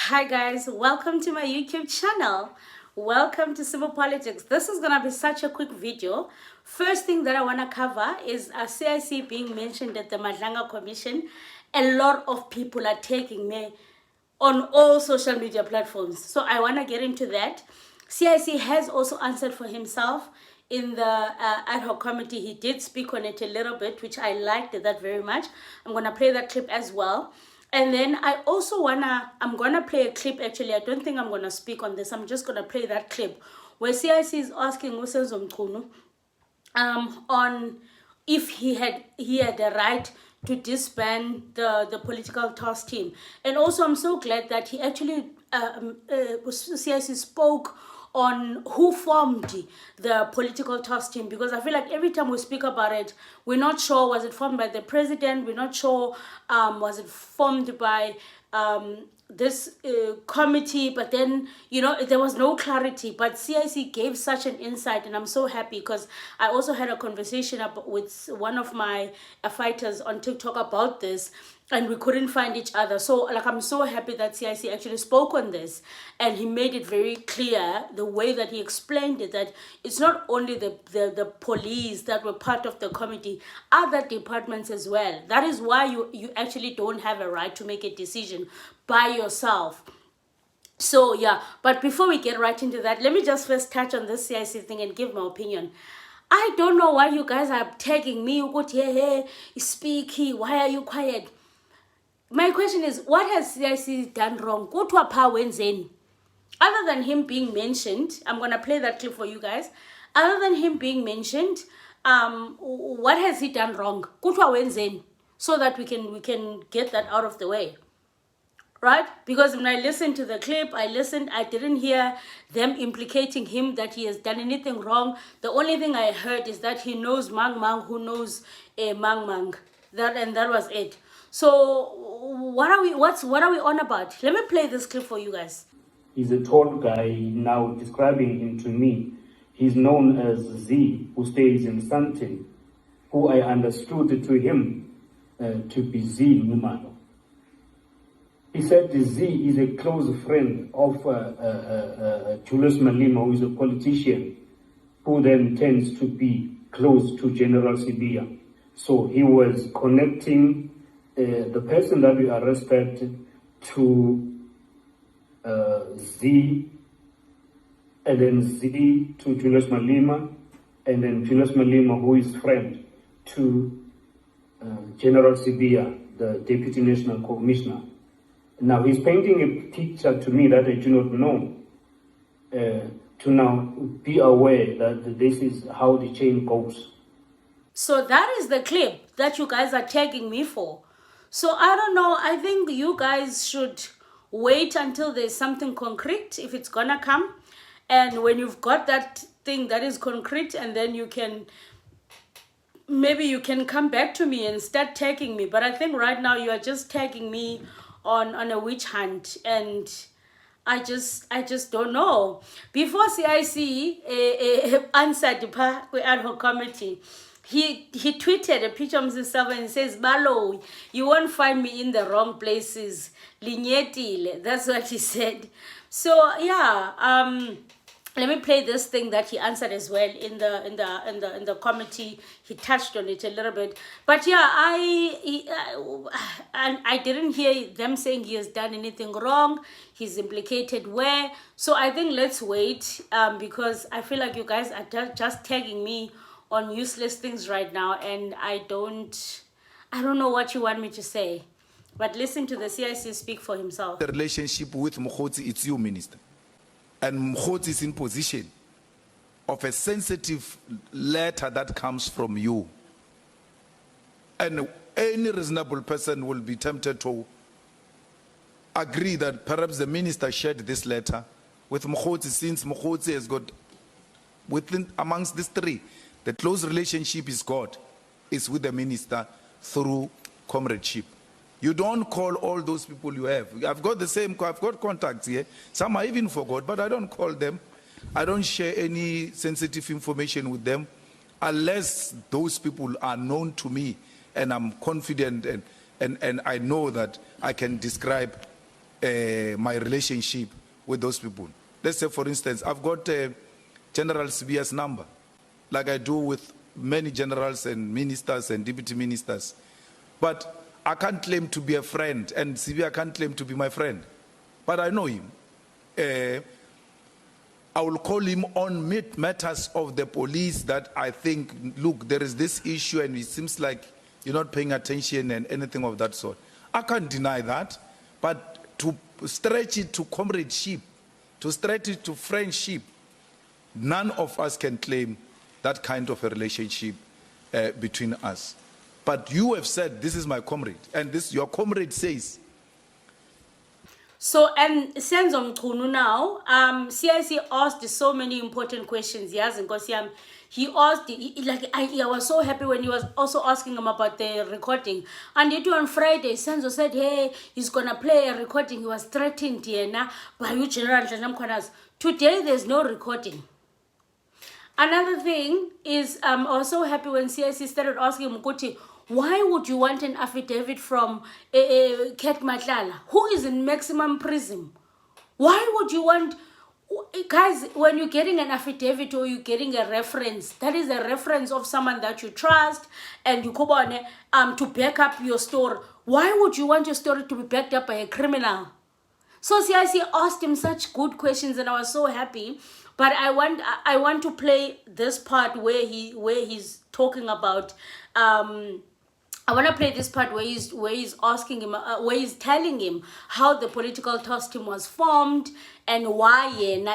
Hi guys, welcome to my YouTube channel. Welcome to Civil Politics. This is gonna be such a quick video. First thing that I wanna cover is a CIC being mentioned at the Madlanga Commission. A lot of people are taking me on all social media platforms. So I wanna get into that. CIC has also answered for himself in the ad hoc committee. He did speak on it a little bit, which I liked that very much. I'm gonna play that clip as well. And then I also I'm gonna play a clip. Actually, I don't think I'm gonna speak on this. I'm just gonna play that clip where CIC is asking Senzo Mchunu on if he had a right to disband the political task team. And also, I'm so glad that he actually CIC spoke on who formed the political task team, because I feel like every time we speak about it, we're not sure, was it formed by the president? We're not sure, was it formed by this committee? But then, you know, there was no clarity. But CIC gave such an insight, and I'm so happy because I also had a conversation with one of my fighters on TikTok about this, and we couldn't find each other. So like, I'm so happy that CIC actually spoke on this, and he made it very clear the way that he explained it, that it's not only the police that were part of the committee, other departments as well. That is why you actually don't have a right to make a decision by yourself. So yeah, but before we get right into that, let me just first touch on this CIC thing and give my opinion. I don't know why you guys are tagging me. Hey, speak. Why are you quiet? My question is, what has CIC done wrong? Go to a power Wednesday. Other than him being mentioned, I'm gonna play that clip for you guys. Other than him being mentioned, what has he done wrong? Go to a Wednesday so that we can get that out of the way. Right? Because when I listened to the clip, I didn't hear them implicating him that he has done anything wrong. The only thing I heard is that he knows Mang Mang who knows Mang Mang. That was it. So what are we on about? Let me play this clip for you guys. He's a tall guy. Now describing him to me, he's known as Z, who stays in Sandton, who I understood to him to be Z Numano. He said Z is a close friend of Julius Malema, who is a politician, who then tends to be close to General Sibia. So he was connecting the person that we arrested to Z, and then Z to Julius Malema, and then Julius Malema, who is friend to General Sibia, the Deputy National Commissioner. Now he's painting a picture to me that I do not know, to now be aware that this is how the chain goes. So that is the clip that you guys are tagging me for. So I don't know, I think you guys should wait until there's something concrete, if it's gonna come. And when you've got that thing that is concrete, and then maybe you can come back to me and start tagging me. But I think right now you are just tagging me on a witch hunt, and I just don't know. Before CIC answered the ad hoc committee, he tweeted a picture of himself and says, "Balo, you won't find me in the wrong places. Linyetile." That's what he said. So yeah, let me play this thing that he answered as well in the committee. He touched on it a little bit, but yeah, I didn't hear them saying he has done anything wrong. He's implicated where. So I think let's wait, because I feel like you guys are just tagging me on useless things right now, and I don't know what you want me to say. But listen to the CIC speak for himself. The relationship with Mkhotsi, it's you, Minister. And Mkhotsi is in position of a sensitive letter that comes from you. And any reasonable person will be tempted to agree that perhaps the minister shared this letter with Mkhotsi, since Mkhotsi has got, amongst these three, the close relationship is with the minister through comradeship. You don't call all those people you have. I've got contacts here. Some I even forgot, but I don't call them. I don't share any sensitive information with them unless those people are known to me and I'm confident and I know that I can describe my relationship with those people. Let's say, for instance, I've got General Sibia's number, like I do with many generals and ministers and deputy ministers. But I can't claim to be a friend, and Sibia can't claim to be my friend. But I know him. I will call him on matters of the police that I think, look, there is this issue and it seems like you're not paying attention and anything of that sort. I can't deny that, but to stretch it to comradeship, to stretch it to friendship, none of us can claim that kind of a relationship between us. But you have said, this is my comrade, and this your comrade says. So, and Senzo Mchunu now, CIC asked so many important questions. Yes, and he asked, I was so happy when he was also asking him about the recording. And yet on Friday, Senzo said, hey, he's going to play a recording. He was threatened here now by you, General. Today, there's no recording. Another thing is, I'm also happy when CIC started asking Mkuti, why would you want an affidavit from Ket Madlanga, who is in maximum prison? Why would you want, guys, when you're getting an affidavit or you're getting a reference, that is a reference of someone that you trust and you go on to back up your story. Why would you want your story to be backed up by a criminal? So CIC asked him such good questions and I was so happy. But I want to play this part where he's talking about I want to play this part where he's asking him where he's telling him how the political task team was formed and why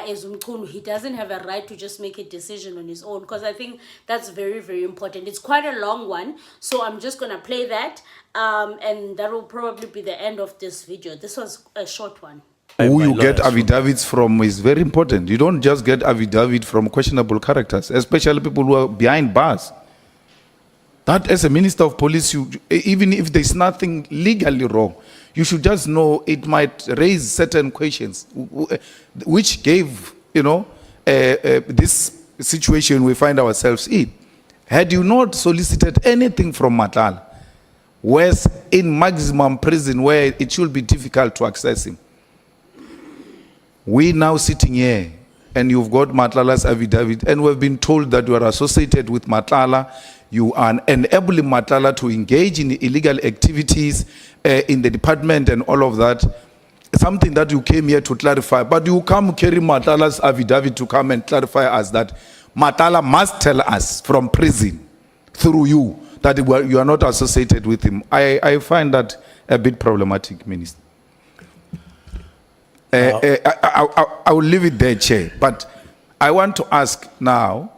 as Mchunu he doesn't have a right to just make a decision on his own, because I think that's very, very important. It's quite a long one, so I'm just gonna play that and that will probably be the end of this video. This was a short one. Who you get affidavits from is very important. You don't just get affidavit from questionable characters, especially people who are behind bars. That as a minister of police, even if there's nothing legally wrong, you should just know it might raise certain questions, which gave, this situation we find ourselves in. Had you not solicited anything from Madlanga, whereas in maximum prison where it should be difficult to access him, we now sitting here and you've got Madlanga's affidavit and we've been told that you are associated with Madlanga, you are enabling Madlanga to engage in illegal activities in the department and all of that. Something that you came here to clarify, but you come carry Madlanga's affidavit to come and clarify us that Madlanga must tell us from prison through you that you are not associated with him. I find that a bit problematic, Minister. I will leave it there, Chair. But I want to ask now,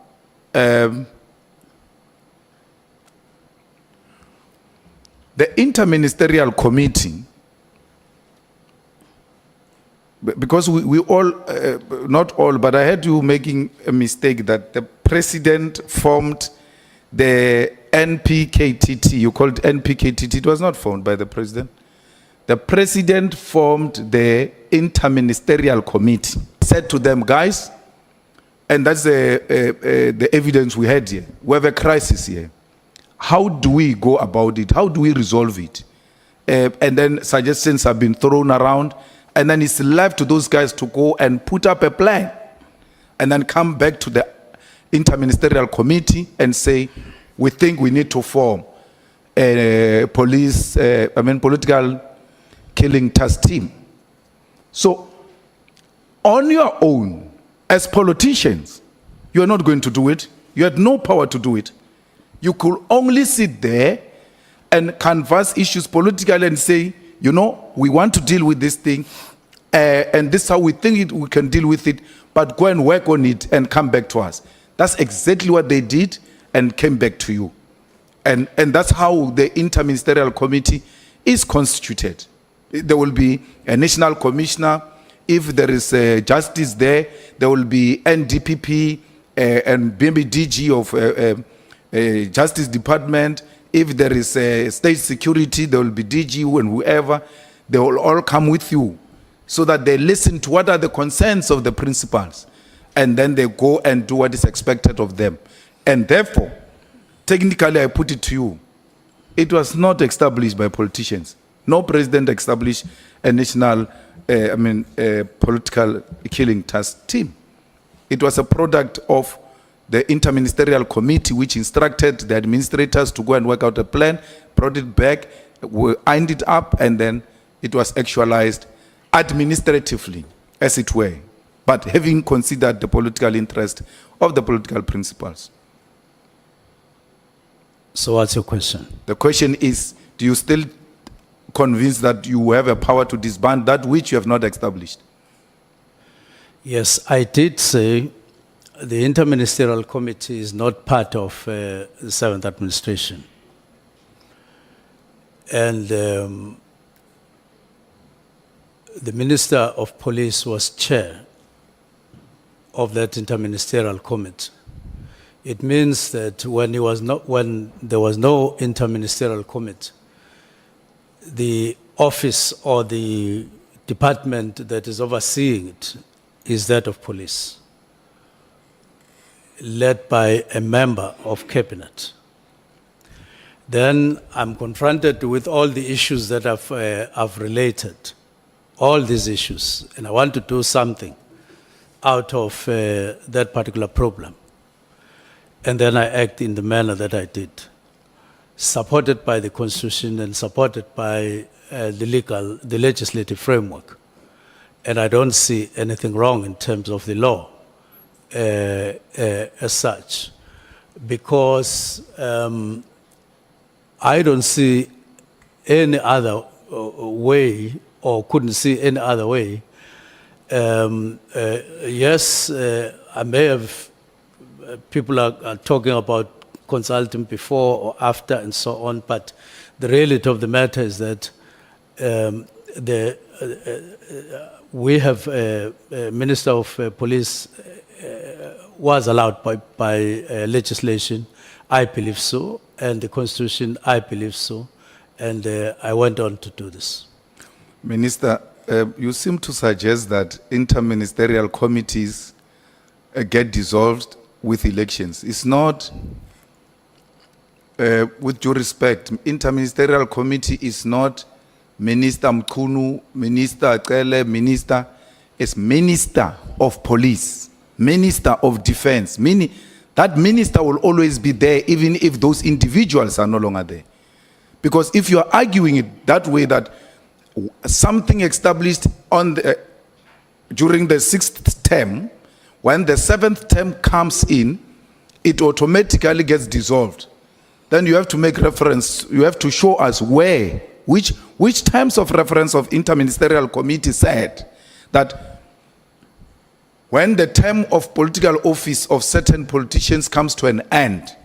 the Interministerial Committee, because we all, not all, but I heard you making a mistake that the President formed the NPKTT. You called NPKTT. It was not formed by the President. The President formed the Interministerial Committee, said to them, guys, and that's the evidence we had here. We have a crisis here. How do we go about it? How do we resolve it? And then suggestions have been thrown around, and then it's left to those guys to go and put up a plan, and then come back to the Interministerial Committee and say, we think we need to form a political killing task team. So, on your own, as politicians, you are not going to do it. You had no power to do it. You could only sit there and canvass issues politically and say, we want to deal with this thing, and this is how we think we can deal with it, but go and work on it and come back to us. That's exactly what they did and came back to you. And that's how the Interministerial Committee is constituted. There will be a national commissioner. If there is justice there, there will be NDPP and maybe DG of Justice Department. If there is state security, there will be DG and whoever. They will all come with you so that they listen to what are the concerns of the principals. And then they go and do what is expected of them. And therefore, technically, I put it to you, it was not established by politicians. No president established a national political killing task team. It was a product of the interministerial committee which instructed the administrators to go and work out a plan, brought it back, we ironed it up, and then it was actualized administratively, as it were, but having considered the political interest of the political principals. So what's your question? The question is, do you still convinced that you have a power to disband that which you have not established? Yes, I did say the interministerial committee is not part of the 7th administration. And the Minister of Police was chair of that interministerial committee. It means that when there was no interministerial committee, the office or the department that is overseeing it is that of police, led by a member of cabinet. Then I'm confronted with all the issues that I've related, all these issues, and I want to do something out of that particular problem. And then I act in the manner that I did, supported by the Constitution and supported by the legislative framework. And I don't see anything wrong in terms of the law as such, because I don't see any other way, or couldn't see any other way. Yes, I may have, people are talking about consulting before or after and so on, but the reality of the matter is that we have a Minister of Police was allowed by legislation, I believe so, and the Constitution, I believe so, and I went on to do this. Minister, you seem to suggest that interministerial committees get dissolved with elections. It's not, with due respect, interministerial committee is not Minister Mchunu, Minister Akele, Minister, is Minister of Police, Minister of Defense, meaning that minister will always be there even if those individuals are no longer there. Because if you are arguing it that way, that something established on the, during the 6th term, when the 7th term comes in, it automatically gets dissolved. Then you have to make reference, you have to show us where, which terms of reference of interministerial committee said that when the term of political office of certain politicians comes to an end,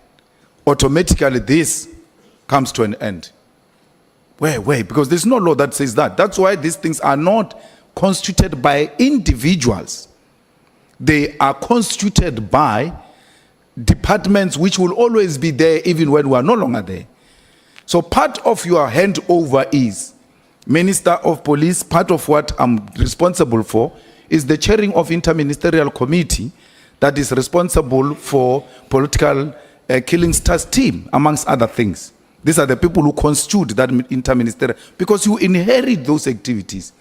automatically this comes to an end. Where? Because there's no law that says that. That's why these things are not constituted by individuals. They are constituted by departments which will always be there even when we are no longer there. So part of your handover is Minister of Police. Part of what I'm responsible for is the chairing of interministerial committee that is responsible for political killings task team, amongst other things. These are the people who constitute that interministerial, because you inherit those activities.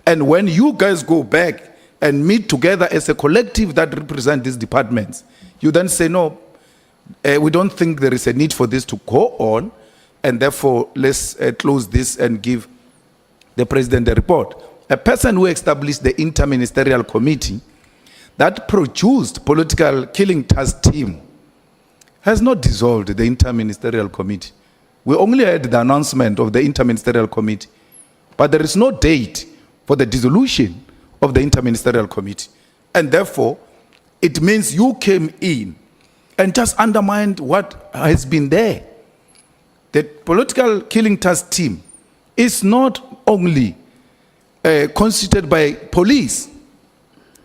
And when you guys go back and meet together as a collective that represent these departments, you then say, no, we don't think there is a need for this to go on, and therefore let's close this and give the president a report. A person who established the interministerial committee that produced political killing task team has not dissolved the interministerial committee. We only had the announcement of the interministerial committee, but there is no date for the dissolution of the interministerial committee. And therefore, it means you came in and just undermined what has been there. The political killing task team is not only constituted by police.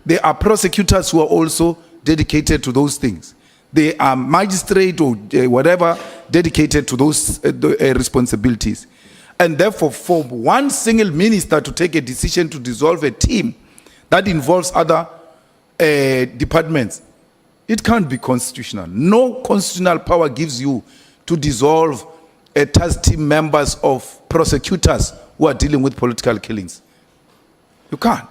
There are prosecutors who are also dedicated to those things. They are magistrate or whatever dedicated to those responsibilities. And therefore, for one single minister to take a decision to dissolve a team that involves other departments, it can't be constitutional. No constitutional power gives you to dissolve a task team members of prosecutors who are dealing with political killings. You can't.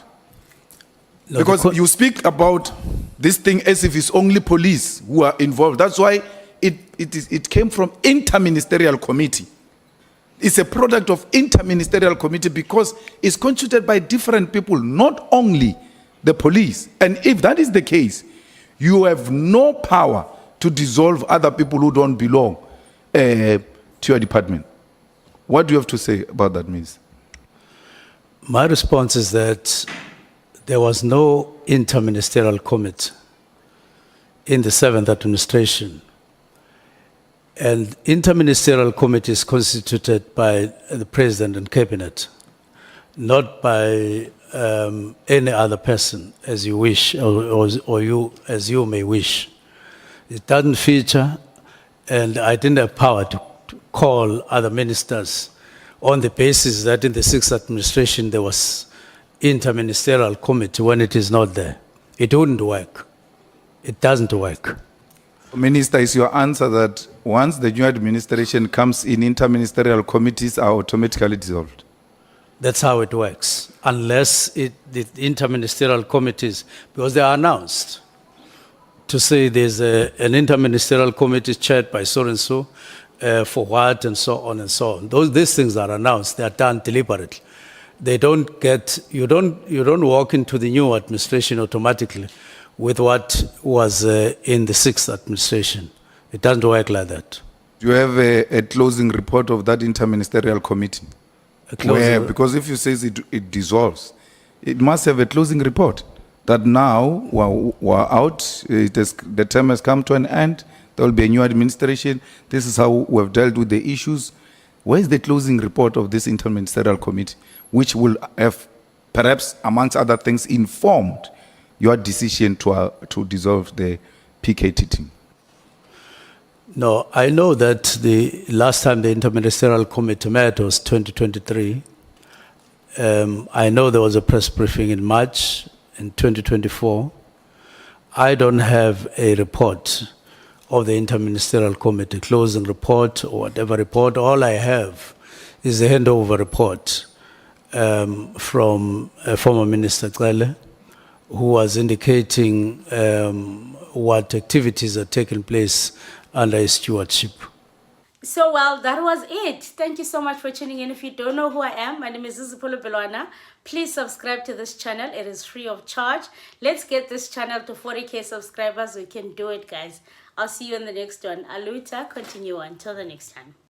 No, Because you speak about this thing as if it's only police who are involved. That's why it came from interministerial committee. It's a product of interministerial committee because it's constituted by different people, not only the police. And if that is the case, you have no power to dissolve other people who don't belong to your department. What do you have to say about that, Ms.? My response is that there was no interministerial committee in the 7th administration. And interministerial committee is constituted by the president and cabinet, not by any other person as you wish, or you as you may wish. It doesn't feature, and I didn't have power to call other ministers on the basis that in the 6th administration there was interministerial committee when it is not there. It wouldn't work. It doesn't work. Minister, is your answer that once the new administration comes in, interministerial committees are automatically dissolved? That's how it works, unless the interministerial committees, because they are announced, to say there's an interministerial committee chaired by so-and-so for what, and so on and so on. These things are announced, they are done deliberately. They don't get, you don't walk into the new administration automatically with what was in the 6th administration. It doesn't work like that. Do you have a closing report of that interministerial committee? Because if you say it dissolves, it must have a closing report that now we're out, the term has come to an end, there will be a new administration, this is how we've dealt with the issues. Where is the closing report of this interministerial committee, which will have, perhaps amongst other things, informed your decision to dissolve the PKT team? No, I know that the last time the interministerial committee met was 2023. I know there was a press briefing in March in 2024. I don't have a report of the interministerial committee, closing report or whatever report. All I have is a handover report from former Minister Cele, who was indicating what activities are taking place under his stewardship. So, well, that was it. Thank you so much for tuning in. If you don't know who I am, my name is Zizipolo Belwana. Please subscribe to this channel. It is free of charge. Let's get this channel to 40K subscribers. We can do it, guys. I'll see you in the next one. Aluta, continue until the next time.